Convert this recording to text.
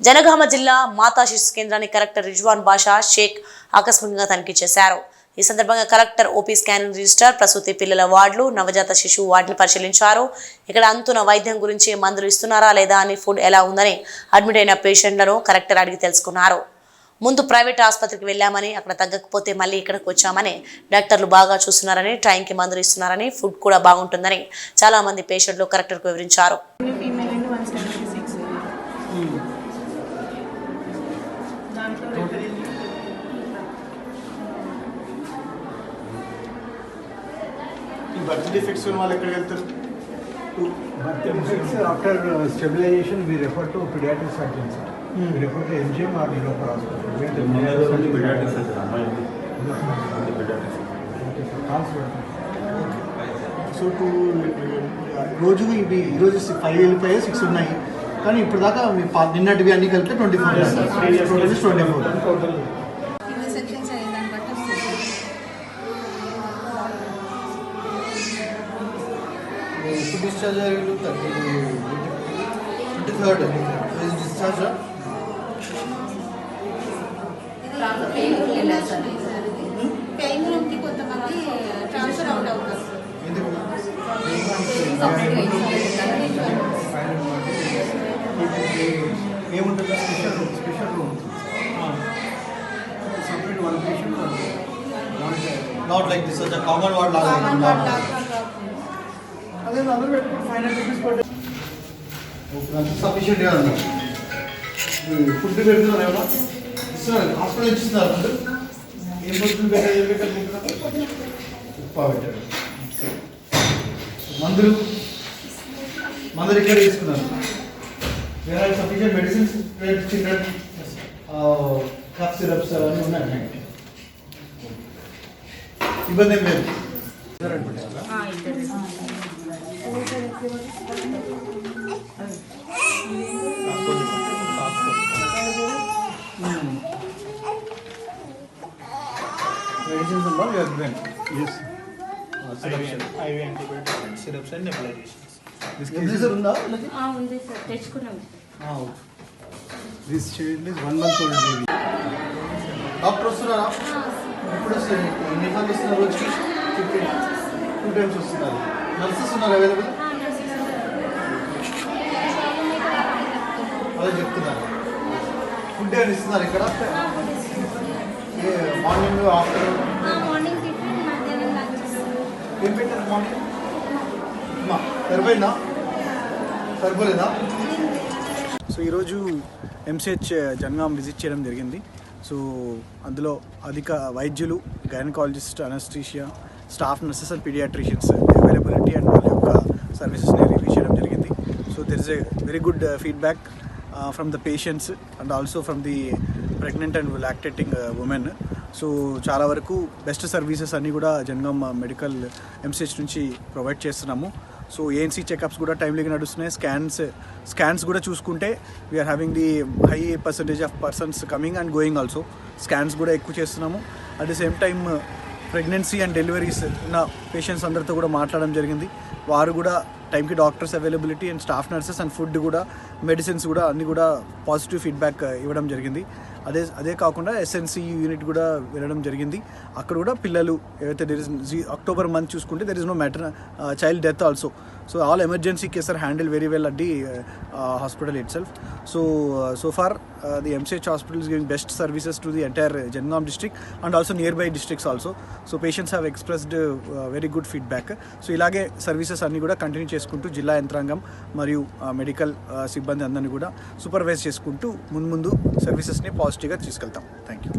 జనగామ జిల్లా మాతా శిశు కేంద్రాన్ని కలెక్టర్ రిజ్వాన్ బాషా షేక్ ఆకస్మికంగా తనిఖీ చేశారు. ఈ సందర్భంగా కలెక్టర్ ఓపీ స్కానింగ్ రిజిస్టర్, ప్రసూతి పిల్లల వార్డులు, నవజాత శిశువు వార్డుని పరిశీలించారు. ఇక్కడ అంతున వైద్యం గురించి మందులు ఇస్తున్నారా లేదా అని, ఫుడ్ ఎలా ఉందని అడ్మిట్ అయిన పేషెంట్లను కలెక్టర్ అడిగి తెలుసుకున్నారు. ముందు ప్రైవేట్ ఆసుపత్రికి వెళ్ళామని, అక్కడ తగ్గకపోతే మళ్ళీ ఇక్కడికి వచ్చామని, డాక్టర్లు బాగా చూస్తున్నారని, టైంకి మందులు ఇస్తున్నారని, ఫుడ్ కూడా బాగుంటుందని చాలా మంది పేషెంట్లు కలెక్టర్కు వివరించారు. Birth defects వాళ్ళు ఎక్కడికి వెళ్తారు? Birth defects after stabilization we refer to pediatric surgeons. We refer to MGM or local hospital. pediatric surgeon so రోజు ఇవి ఈరోజు 5 వెళ్ళిపోయాయి, 6 ఉన్నాయి. కానీ ఇప్పుడు దాకా నిన్నటివి అన్ని కలిపితే 24 ఇప్పుడు డిశ్చార్జ్ అయ్యారు. 23rd discharge. ఏముంటుంది? Special room separate one patient, not like this common ward లాగా. అదే అందరూ పెట్టుకుని 500 రూపీస్ పర్ డే సఫిషియెంట్గా ఉన్నారు. ఫుడ్ పెడుతున్నారు, ఏమన్నా ఇస్తున్నారు, హాస్పిటల్ ఇచ్చిస్తున్నారు. ఫుడ్ ఏం ఫుడ్ పెట్టారు? ఉప్మా పెట్టారు. మందులు ఇక్కడ తీసుకున్నారు. వేరే sufficient medicines, children cough syrups అవన్నీ ఉన్నాయి. ఇబ్బంది ఏం లేదు. Medicines and all you have given? Yes. IV antibiotics, syrups and nebulizations. This nebulizer unda? Undi sir, techukunnam. This child is 1 month old baby. Doctor వస్తున్నారా? ఎప్పుడు వస్తారు? ఎన్నిసార్లు వస్తున్నారు? రోజుకి 2 times వస్తున్నారు. నర్సెస్ ఉన్నారు అవైలబుల్? అదే చెప్తున్నారు. ఫుడ్ ఏమైనా ఇస్తున్నారు ఇక్కడ? Morning, afternoon? మార్నింగ్ టిఫిన్, మధ్యాహ్నం లంచ్. ఏం పెట్టారు మార్నింగ్? సరిపోయిందా? సరిపోలేదా? సో ఈరోజు ఎంసీహెచ్ జనగాం విజిట్ చేయడం జరిగింది. సో అందులో అధిక వైద్యులు, gynaecologist, anaesthesia, staff nurses and paediatricians availability and వాళ్ళ యొక్క సర్వీసెస్ని రివ్యూ చేయడం జరిగింది. So there is a very good feedback from the patients and also from the pregnant and lactating women. So చాలా వరకు బెస్ట్ సర్వీసెస్ అన్నీ కూడా జనగాం మెడికల్ ఎంసీహెచ్ నుంచి provide చేస్తున్నాము. సో ఏఎన్సీ చెకప్స్ కూడా టైమ్లీగా నడుస్తున్నాయి. స్కాన్స్ కూడా చూసుకుంటే we are having the high percentage of persons coming and going also. Scans కూడా ఎక్కువ చేస్తున్నాము. At the same time pregnancy and deliveries ఉన్న పేషెంట్స్ అందరితో కూడా మాట్లాడడం జరిగింది. వారు కూడా టైంకి doctors availability and staff nurses and food కూడా, మెడిసిన్స్ కూడా అన్నీ కూడా పాజిటివ్ ఫీడ్బ్యాక్ ఇవ్వడం జరిగింది. అదే కాకుండా ఎస్ఎన్సీ యూనిట్ కూడా వెళ్ళడం జరిగింది. అక్కడ కూడా పిల్లలు ఏవైతే అక్టోబర్ మంత్ చూసుకుంటే there is no child death also. So all emergency cases are handle very well at the hospital itself. So far the MCH hospital is giving best services to the entire Jangam district and also nearby districts also. So patients have expressed very good feedback. So ilage services anni kuda continue cheskuntu jilla yantrangam mariyu medical sibbandi andarni kuda supervise cheskuntu mundu services ni positive ga తీసుకెళ్తాం. Thank you.